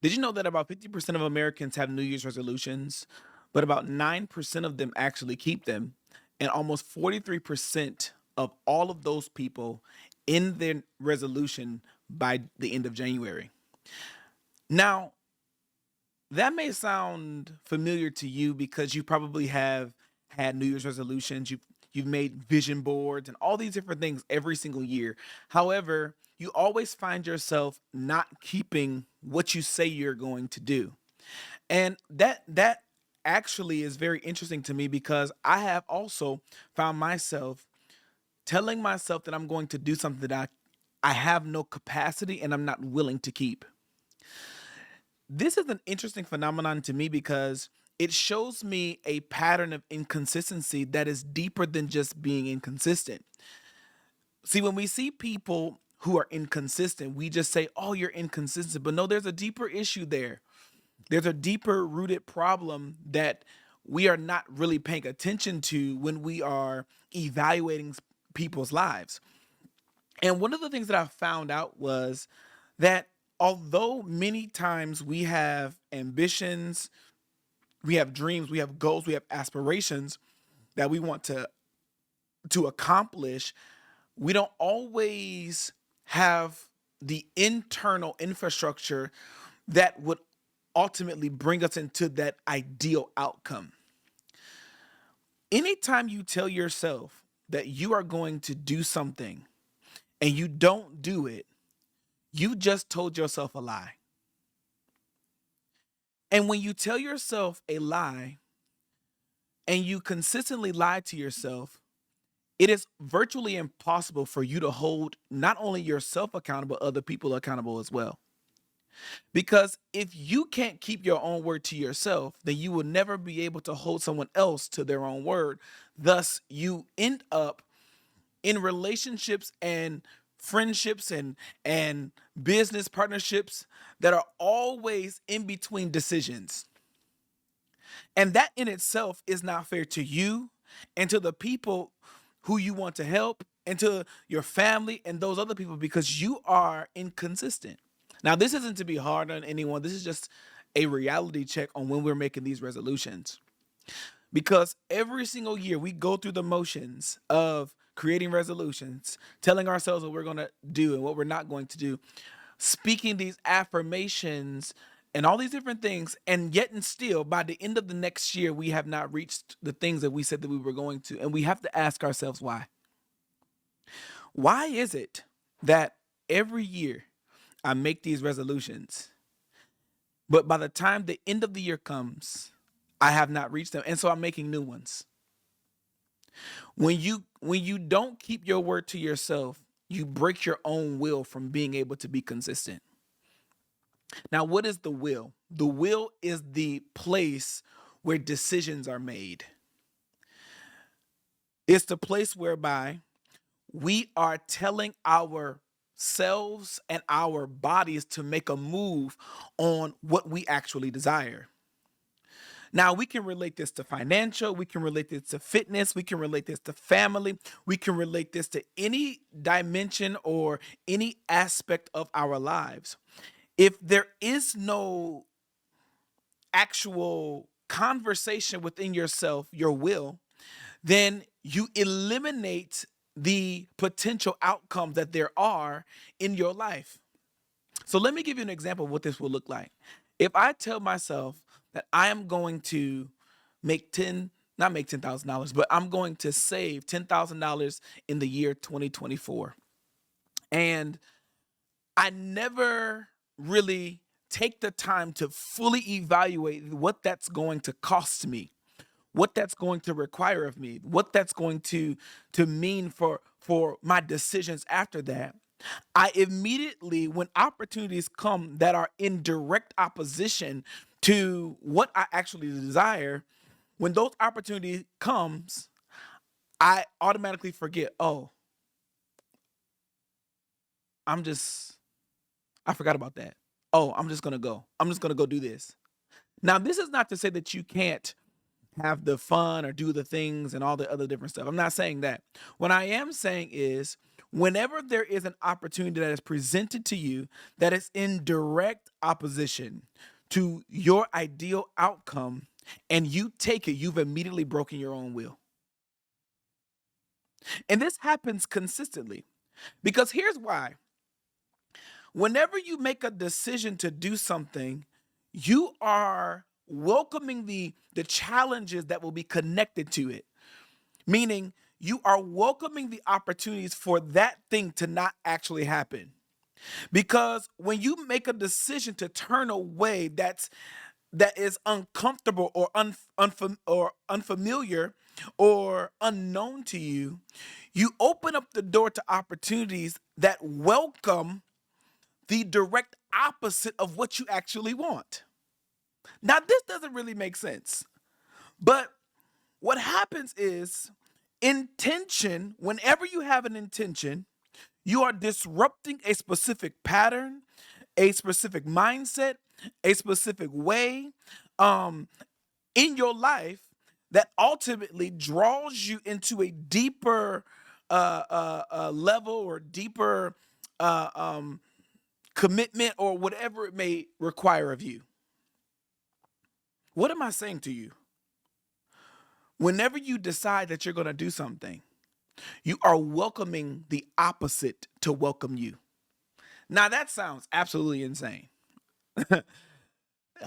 Did you know that about 50% of Americans have New Year's resolutions, but about 9% of them actually keep them? And almost 43% of all of those people end their resolution by the end of January. Now, that may sound familiar to you because you probably have had New Year's resolutions. You've made vision boards and all these different things every single year. However, you always find yourself not keeping what you say you're going to do. And that actually is very interesting to me because I have also found myself telling myself that I'm going to do something that I have no capacity and I'm not willing to keep. This is an interesting phenomenon to me because it shows me a pattern of inconsistency that is deeper than just being inconsistent. See, when we see people who are inconsistent, we just say, "Oh, you're inconsistent." But no, there's a deeper issue there. There's a deeper rooted problem that we are not really paying attention to when we are evaluating people's lives. And one of the things that I found out was that although many times we have ambitions, we have dreams, we have goals, we have aspirations that we want to accomplish, we don't always have the internal infrastructure that would ultimately bring us into that ideal outcome. Anytime you tell yourself that you are going to do something and you don't do it, you just told yourself a lie. And when you tell yourself a lie and you consistently lie to yourself, it is virtually impossible for you to hold not only yourself accountable, other people accountable as well. Because if you can't keep your own word to yourself, then you will never be able to hold someone else to their own word. Thus, you end up in relationships and friendships and business partnerships that are always in between decisions. And that in itself is not fair to you and to the people who you want to help and to your family and those other people because you are inconsistent. Now, this isn't to be hard on anyone. This is just a reality check on when we're making these resolutions. Because every single year we go through the motions of creating resolutions, telling ourselves what we're going to do and what we're not going to do, speaking these affirmations and all these different things. And yet, and still, by the end of the next year, we have not reached the things that we said that we were going to. And we have to ask ourselves why. Why is it that every year I make these resolutions, but by the time the end of the year comes, I have not reached them, and so I'm making new ones. When you don't keep your word to yourself, you break your own will from being able to be consistent. Now, what is the will? The will is the place where decisions are made. It's the place whereby we are telling ourselves and our bodies to make a move on what we actually desire. Now, we can relate this to financial, we can relate this to fitness, we can relate this to family, we can relate this to any dimension or any aspect of our lives. If there is no actual conversation within yourself, your will, then you eliminate the potential outcomes that there are in your life. So let me give you an example of what this will look like. If I tell myself that I am going to make 10, not make $10,000, but I'm going to save $10,000 in the year 2024. And I never really take the time to fully evaluate what that's going to cost me, what that's going to require of me, what that's going to mean for my decisions after that. I immediately, when opportunities come that are in direct opposition to what I actually desire, when those opportunities comes, I automatically forget, oh, I'm just I forgot about that. Oh, I'm just gonna go. I'm just gonna go do this. Now, this is not to say that you can't have the fun or do the things and all the other different stuff. I'm not saying that. What I am saying is Whenever there is an opportunity that is presented to you that is in direct opposition to your ideal outcome and you take it, you've immediately broken your own will. And this happens consistently because here's why. Whenever you make a decision to do something, you are welcoming the challenges that will be connected to it. Meaning, you are welcoming the opportunities for that thing to not actually happen. Because when you make a decision to turn away that is uncomfortable or unfamiliar or unknown to you, you open up the door to opportunities that welcome the direct opposite of what you actually want. Now, this doesn't really make sense, but what happens is intention, whenever you have an intention, you are disrupting a specific pattern, a specific mindset, a specific way um, in your life that ultimately draws you into a deeper level or deeper uh, um, commitment or whatever it may require of you. What am I saying to you? Whenever you decide that you're going to do something, you are welcoming the opposite to welcome you. Now, that sounds absolutely insane.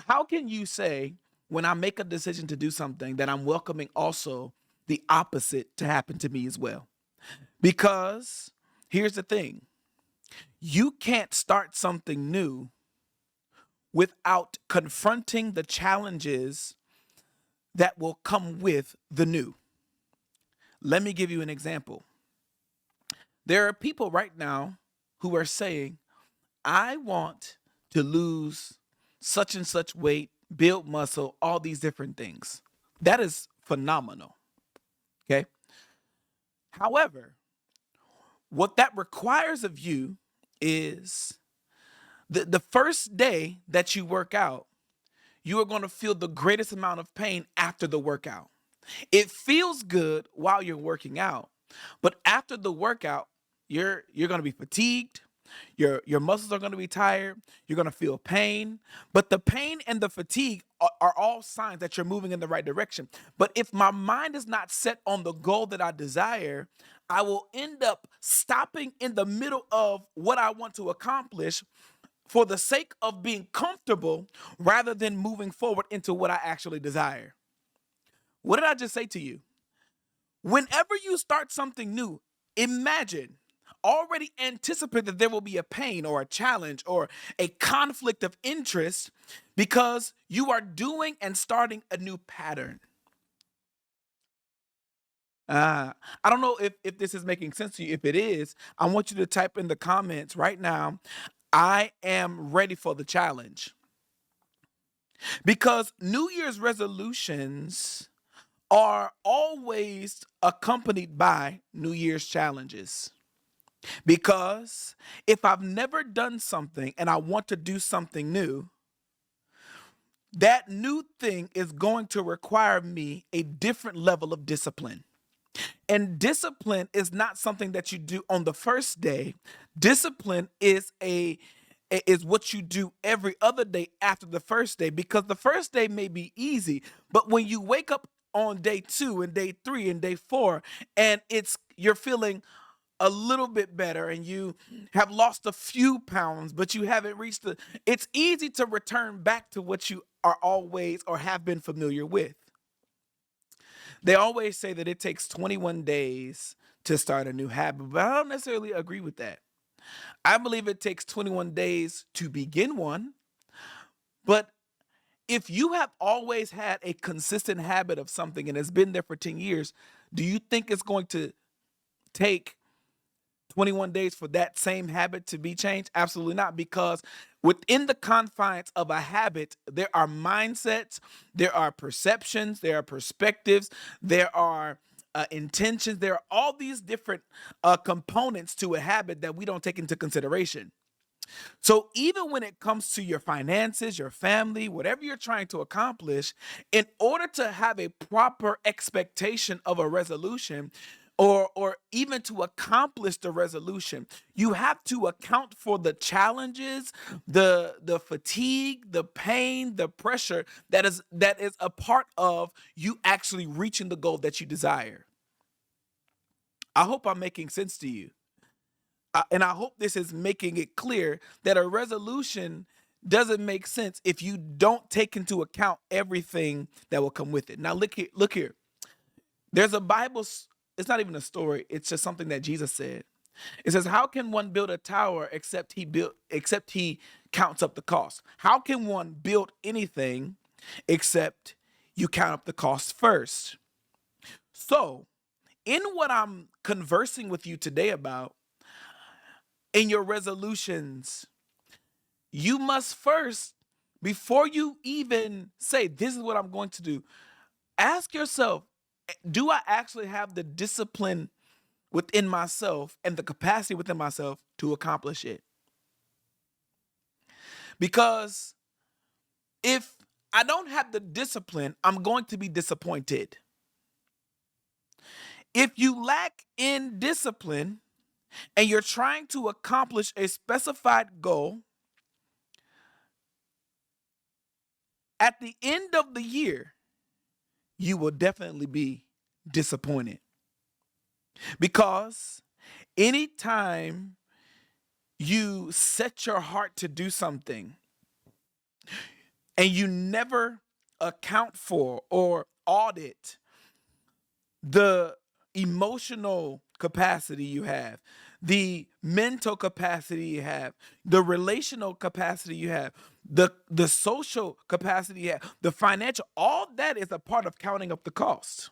How can you say, when I make a decision to do something, that I'm welcoming also the opposite to happen to me as well? Because here's the thing, you can't start something new without confronting the challenges that will come with the new. Let me give you an example. There are people right now who are saying, I want to lose such and such weight, build muscle, all these different things. That is phenomenal. Okay. However, what that requires of you is the first day that you work out, you are going to feel the greatest amount of pain after the workout. It feels good while you're working out, but after the workout, you're going to be fatigued. Your muscles are going to be tired. You're going to feel pain, but the pain and the fatigue are all signs that you're moving in the right direction. But if my mind is not set on the goal that I desire, I will end up stopping in the middle of what I want to accomplish for the sake of being comfortable rather than moving forward into what I actually desire. What did I just say to you? Whenever you start something new, imagine, already anticipate that there will be a pain or a challenge or a conflict of interest because you are doing and starting a new pattern. I don't know if this is making sense to you. If it is, I want you to type in the comments right now, I am ready for the challenge. Because New Year's resolutions are always accompanied by New Year's challenges. Because if I've never done something and I want to do something new, that new thing is going to require me a different level of discipline. And discipline is not something that you do on the first day. Discipline is what you do every other day after the first day, because the first day may be easy, but when you wake up on day 2 and day 3 and day 4 and you're feeling a little bit better and you have lost a few pounds but you haven't reached it's easy to return back to what you are always or have been familiar with. They always say that it takes 21 days to start a new habit, but I don't necessarily agree with that. I believe it takes 21 days to begin one, but if you have always had a consistent habit of something and it's been there for 10 years, do you think it's going to take 21 days for that same habit to be changed? Absolutely not, because within the confines of a habit, there are mindsets, there are perceptions, there are perspectives, there are intentions, there are all these different components to a habit that we don't take into consideration. So even when it comes to your finances, your family, whatever you're trying to accomplish, in order to have a proper expectation of a resolution, or even to accomplish the resolution, you have to account for the challenges, the fatigue, the pain, the pressure that is a part of you actually reaching the goal that you desire. I hope I'm making sense to you. And I hope this is making it clear that a resolution doesn't make sense if you don't take into account everything that will come with it. Now look here, look here. There's a Bible, it's not even a story, it's just something that Jesus said. It says, "How can one build a tower except he counts up the cost? How can one build anything except you count up the cost first?" So, in what I'm conversing with you today about, in your resolutions, you must first, before you even say, "This is what I'm going to do," ask yourself, do I actually have the discipline within myself and the capacity within myself to accomplish it? Because if I don't have the discipline, I'm going to be disappointed. If you lack in discipline and you're trying to accomplish a specified goal, at the end of the year, you will definitely be disappointed. Because anytime you set your heart to do something and you never account for or audit the emotional capacity you have, the mental capacity you have, the relational capacity you have, the social capacity you have, the financial, all that is a part of counting up the cost.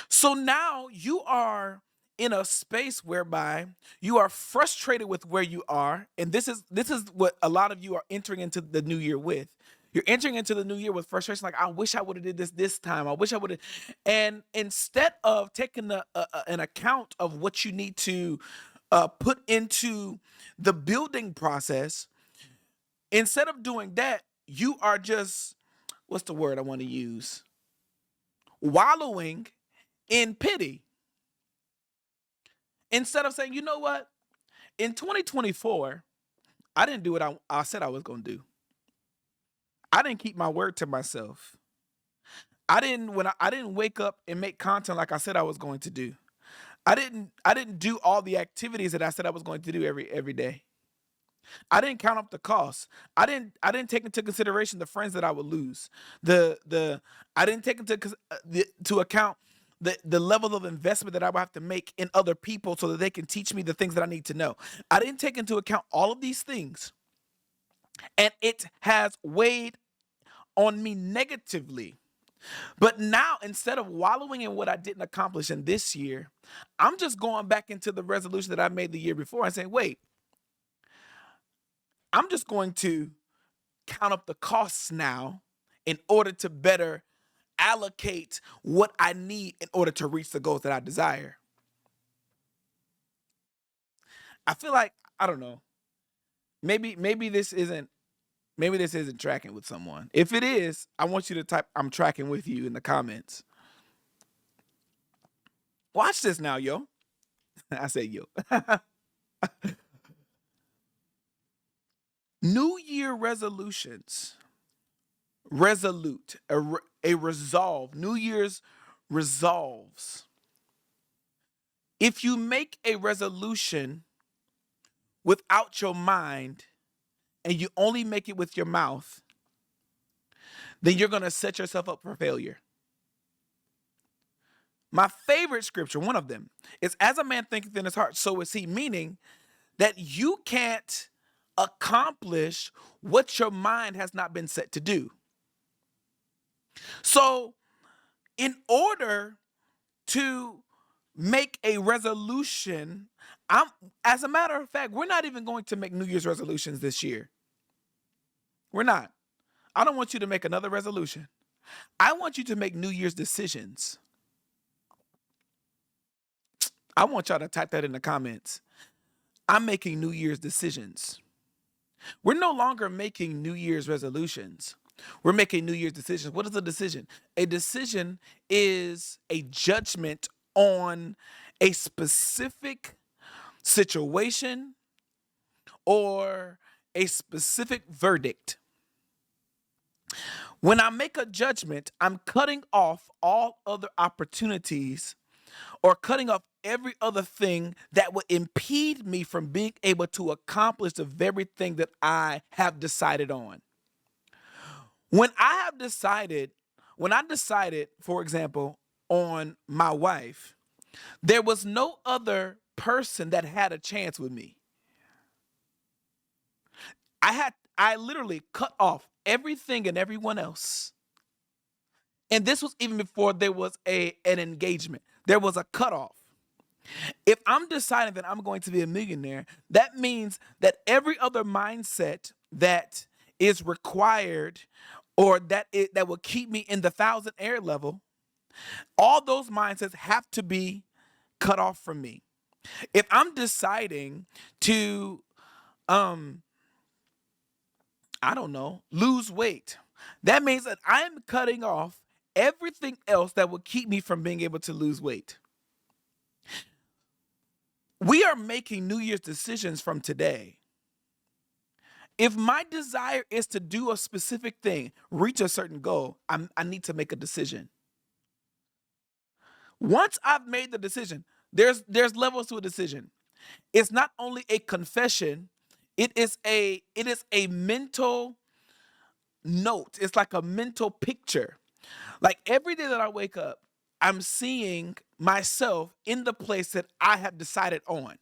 So now you are in a space whereby you are frustrated with where you are, and this is what a lot of you are entering into the new year with. You're entering into the new year with frustration, like, I wish I would have did this time. I wish I would have. And instead of taking an account of what you need to put into the building process, instead of doing that, you are just, what's the word I want to use? Wallowing in pity. Instead of saying, you know what? In 2024, I didn't do what I said I was going to do. I didn't keep my word to myself. I didn't wake up and make content like I said I was going to do. I didn't do all the activities that I said I was going to do every day. I didn't count up the costs. I didn't take into consideration the friends that I would lose. The I didn't take to account the level of investment that I would have to make in other people so that they can teach me the things that I need to know. I didn't take into account all of these things, and it has weighed on me negatively. But now, instead of wallowing in what I didn't accomplish in this year, I'm just going back into the resolution that I made the year before and saying, wait, I'm just going to count up the costs now in order to better allocate what I need in order to reach the goals that I desire. I feel like, I don't know. Maybe this isn't tracking with someone. If it is, I want you to type "I'm tracking with you" in the comments. Watch this now, yo. I say yo. New Year resolutions. Resolute. A resolve. New Year's resolves. If you make a resolution without your mind and you only make it with your mouth, then you're going to set yourself up for failure. My favorite scripture, one of them, is, "As a man thinketh in his heart, so is he," meaning that you can't accomplish what your mind has not been set to do. So, in order to make a resolution, I'm as a matter of fact, we're not even going to make New Year's resolutions this year. We're not. I don't want you to make another resolution. I want you to make New Year's decisions. I want y'all to type that in the comments. I'm making New Year's decisions. We're no longer making New Year's resolutions. We're making New Year's decisions. What is a decision? A decision is a judgment on a specific situation or a specific verdict. When I make a judgment, I'm cutting off all other opportunities or cutting off every other thing that would impede me from being able to accomplish the very thing that I have decided on. When I have decided, when I decided, for example, on my wife, there was no other person that had a chance with me. I literally cut off everything and everyone else. And this was even before there was an engagement. There was a cutoff. If I'm deciding that I'm going to be a millionaire, that means that every other mindset that is required or that will keep me in the thousand air level, all those mindsets have to be cut off from me. If I'm deciding to I don't know, lose weight, that means that I'm cutting off everything else that will keep me from being able to lose weight. We are making New Year's decisions from today. If my desire is to do a specific thing, reach a certain goal, I need to make a decision. Once I've made the decision, there's levels to a decision. It's not only a confession, it is a mental note. It's like a mental picture. Like every day that I wake up, I'm seeing myself in the place that I have decided on.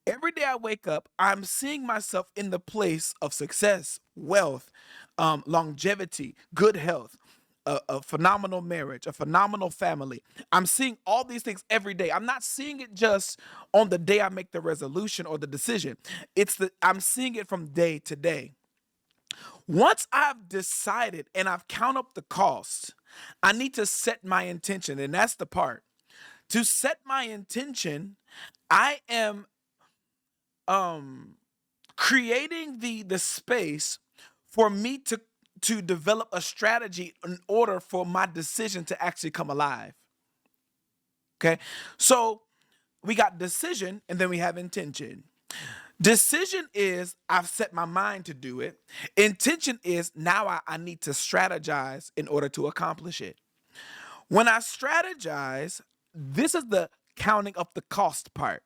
Every day I wake up, I'm seeing myself in the place of success, wealth, longevity, good health, a phenomenal marriage, a phenomenal family. I'm seeing all these things every day. I'm not seeing it just on the day I make the resolution or the decision. I'm seeing it from day to day. Once I've decided and I've counted up the cost, I need to set my intention. And that's the part. To set my intention, I am um creating the space for me to develop a strategy in order for my decision to actually come alive. Okay. So we got decision and then we have intention. Decision is I've set my mind to do it. Intention is now I need to strategize in order to accomplish it. When I strategize, this is the counting of the cost part.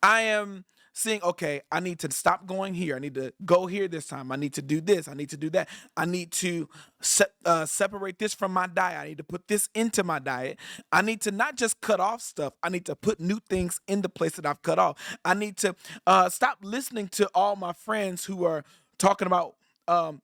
I am seeing, okay, I need to stop going here. I need to go here this time. I need to do this. I need to do that. I need to separate this from my diet. I need to put this into my diet. I need to not just cut off stuff. I need to put new things in the place that I've cut off. I need to stop listening to all my friends who are talking about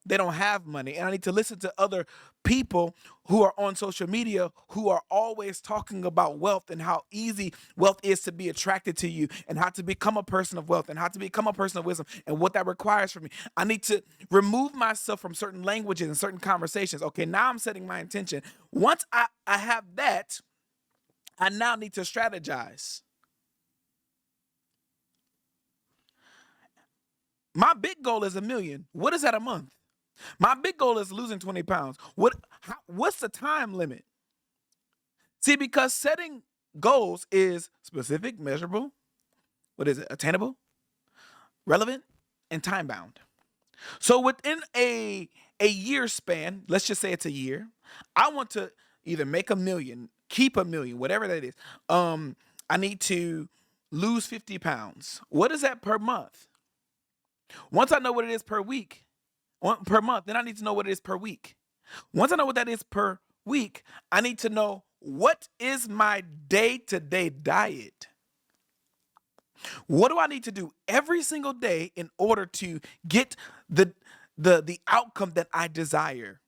they don't have money. And I need to listen to other people who are on social media who are always talking about wealth and how easy wealth is to be attracted to you and how to become a person of wealth and how to become a person of wisdom and what that requires from me. I need to remove myself from certain languages and certain conversations. Okay, now I'm setting my intention. Once I have that, I now need to strategize. My big goal is 1 million. What is that a month? My big goal is losing 20 pounds. What's the time limit? See, because setting goals is specific, measurable, what is it? Attainable, relevant, and time bound. So within a year span, let's just say it's a year, I want to either make 1 million, keep 1 million, whatever that is. I need to lose 50 pounds. What is that per month? Once I know what it is per week, per month, then I need to know what it is per week. Once I know what that is per week, I need to know what is my day-to-day diet. What do I need to do every single day in order to get the outcome that I desire?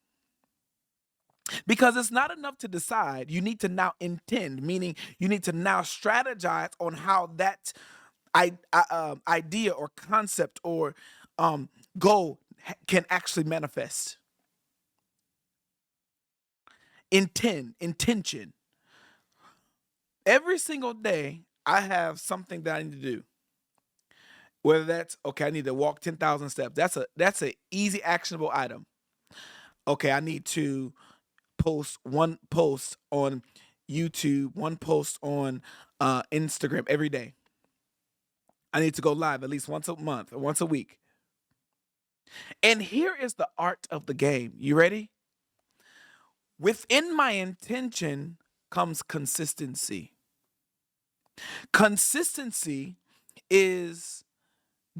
Because it's not enough to decide. You need to now intend, meaning you need to now strategize on how that idea or concept or goal can actually manifest. Intention. Every single day, I have something that I need to do. Whether that's okay, I need to walk 10,000 steps. That's a easy actionable item. Okay, I need to post one post on YouTube, one post on Instagram every day. I need to go live at least once a month or once a week. And here is the art of the game. You ready? Within my intention comes consistency. Consistency is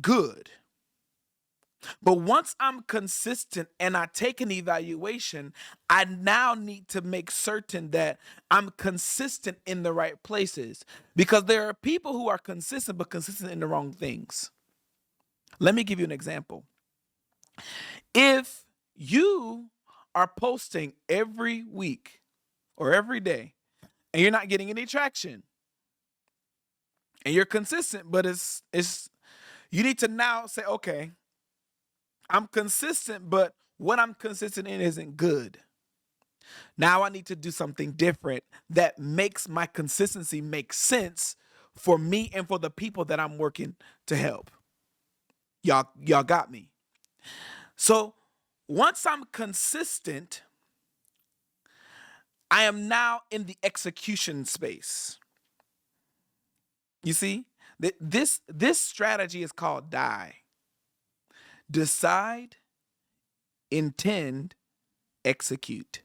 good. But once I'm consistent and I take an evaluation, I now need to make certain that I'm consistent in the right places. Because there are people who are consistent, but consistent in the wrong things. Let me give you an example. If you are posting every week or every day and you're not getting any traction and you're consistent, but it's you need to now say, okay, I'm consistent, but what I'm consistent in isn't good. Now I need to do something different that makes my consistency make sense for me and for the people that I'm working to help. Y'all got me. So once I'm consistent, I am now in the execution space. You see, this strategy is called DIE. Decide, intend, execute.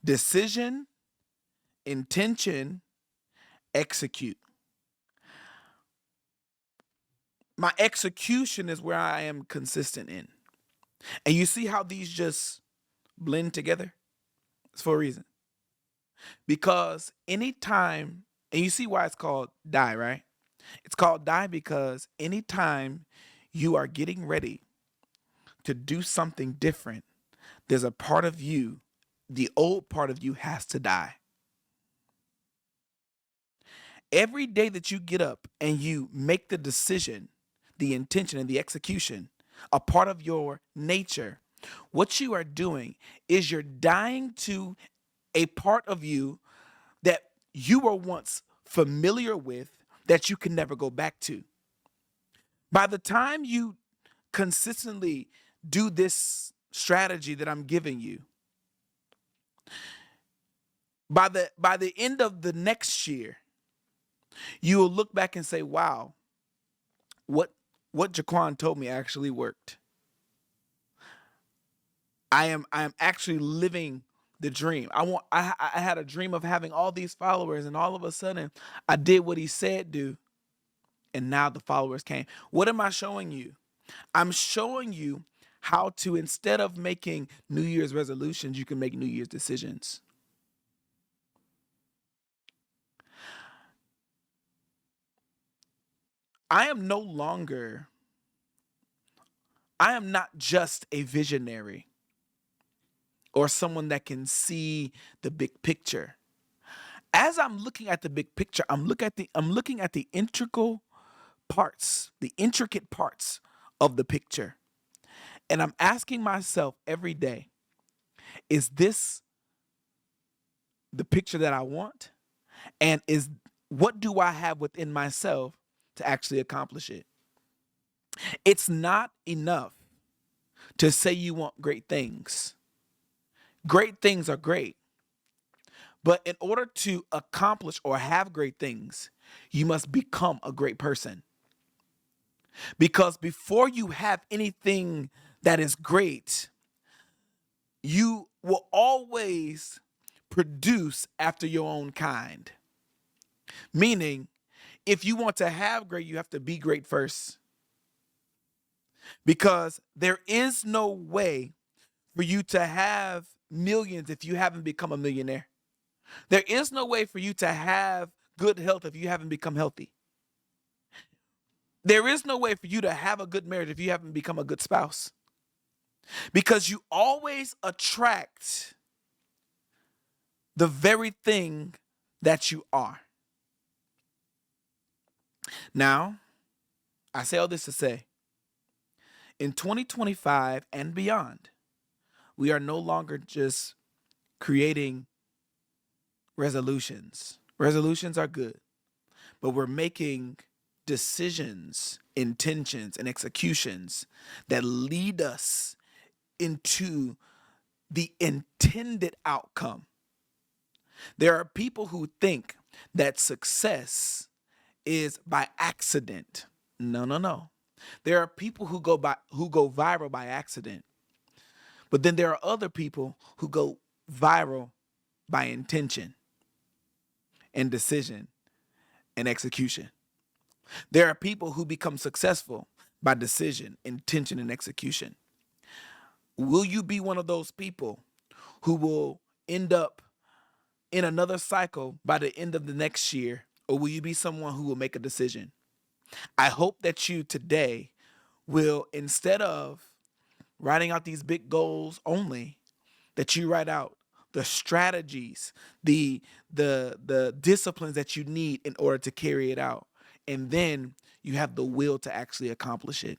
Decision, intention, execute. My execution is where I am consistent in. And you see how these just blend together? It's for a reason. Because anytime, and you see why it's called DIE, right? It's called DIE because anytime you are getting ready to do something different, there's a part of you, the old part of you has to die. Every day that you get up and you make the decision, the intention, and the execution, a part of your nature, what you are doing is you're dying to a part of you that you were once familiar with that you can never go back to. By the time you consistently do this strategy that I'm giving you, by the end of the next year, you will look back and say, "Wow, what what JaQuan told me actually worked. I am actually living the dream. I had a dream of having all these followers, and all of a sudden I did what he said do, and now the followers came. What am I showing you? I'm showing you how to, instead of making New Year's resolutions, you can make New Year's decisions. I am no longer, I am not just a visionary or someone that can see the big picture. As I'm looking at the big picture, I'm looking at the intricate parts of the picture. And I'm asking myself every day, is this the picture that I want? And is what do I have within myself to actually accomplish it? It's not enough to say you want great things. Great things are great. But in order to accomplish or have great things, you must become a great person. Because before you have anything that is great, you will always produce after your own kind. Meaning, if you want to have great, you have to be great first. Because there is no way for you to have millions if you haven't become a millionaire. There is no way for you to have good health if you haven't become healthy. There is no way for you to have a good marriage if you haven't become a good spouse. Because you always attract the very thing that you are. Now, I say all this to say, in 2025 and beyond, we are no longer just creating resolutions. Resolutions are good, but we're making decisions, intentions, and executions that lead us into the intended outcome. There are people who think that success is by accident. No, no, no. There are people who go viral by accident. But then there are other people who go viral by intention and decision and execution. There are people who become successful by decision, intention, and execution. Will you be one of those people who will end up in another cycle by the end of the next year? Or will you be someone who will make a decision? I hope that you today will, instead of writing out these big goals only, that you write out the strategies, the disciplines that you need in order to carry it out. And then you have the will to actually accomplish it.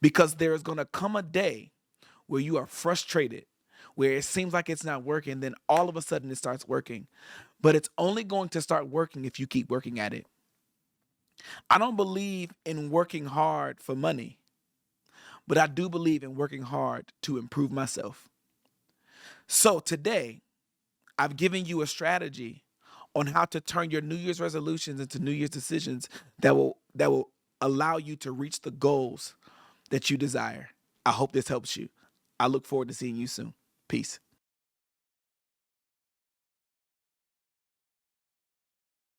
Because there is going to come a day where you are frustrated, where it seems like it's not working, then all of a sudden it starts working. But it's only going to start working if you keep working at it. I don't believe in working hard for money, but I do believe in working hard to improve myself. So today, I've given you a strategy on how to turn your New Year's resolutions into New Year's decisions that will allow you to reach the goals that you desire. I hope this helps you. I look forward to seeing you soon. Peace.